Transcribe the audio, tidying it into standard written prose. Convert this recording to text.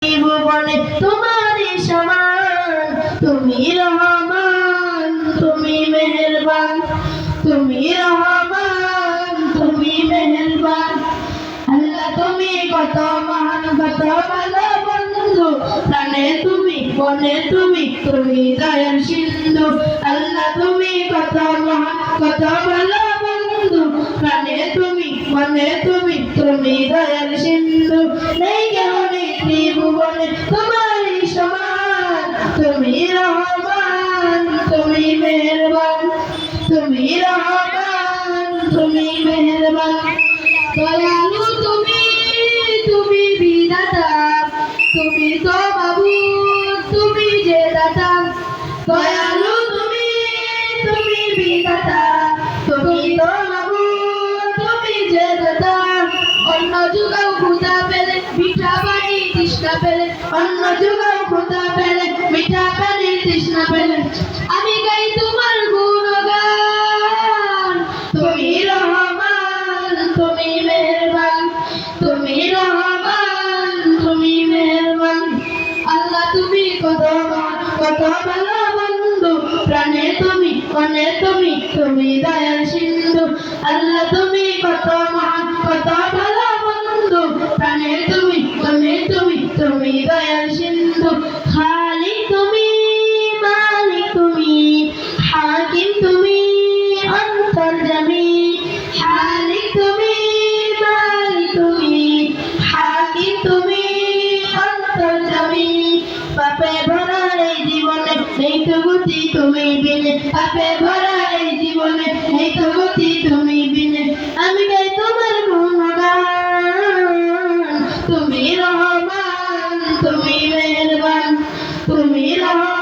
ভুবনে তোমারই সমান, তুমি রহমান, তুমি মেহেরবান, তুমি রহমান, তুমি মেহেরবান। আল্লাহ তুমি কত মহান, কত ভালো বন্ধু, প্রাণে তুমি, মনে তুমি, তুমি দয়ার সিন্ধু। আল্লাহ তুমি কত মহান, কত ভালো বন্ধু, প্রাণে তুমি, মনে তুমি, তুমি দয়ার সিন্ধু। নেই কেউ নেই ত্রিভুবনে তোমারই সমান, তুমি রহমান, তুমি মেহেরবান, তুমি রহমান, তুমি মেহেরবান। দয়ালু তুমি, তুমি বিধাতা, তুমি তো মাবুদ, তুমি যে দাতা। দয়ালু তুমি, তুমি বিধাতা, তুমি তো মাবুদ, তুমি যে দাতা। অন্য যুগেও ক্ষুধা পেলে, মিঠা পানির তৃষ্ণা পেলে, অন্য যুগেও ক্ষুধা পেলে, মিঠা পানির তৃষ্ণা পেলে, আমি গাই তোমার গুণগান। তুমি রহমান, তুমি মেহেরবান, তুমি রহমান, তুমি মেহেরবান। আল্লাহ তুমি কত মহান, কত ভালো বন্ধু, প্রাণে তুমি, মনে তুমি, তুমি দয়ার সিন্ধু। আল্লাহ তুমি কত মহান, কত ভালো বন্ধু, প্রাণে তুমি, মনে তুমি, তুমি দয়ার সিন্ধু। খালিক তুমি, মালিক তুমি, হাকিম তুমি, অন্তর্যামী। খালিক তুমি, মালিক তুমি, হাকিম তুমি, অন্তর্যামী। পাপে ভরা এই জীবনে নেই তো গতি তুমি বিনে, পাপে ভরা এই জীবনে নেই তো গতি তুমি বিনে, আমি গাই তোমার গুণগান। তুমি রহমান, তুমি মেহেরবান, তুমি রহমান।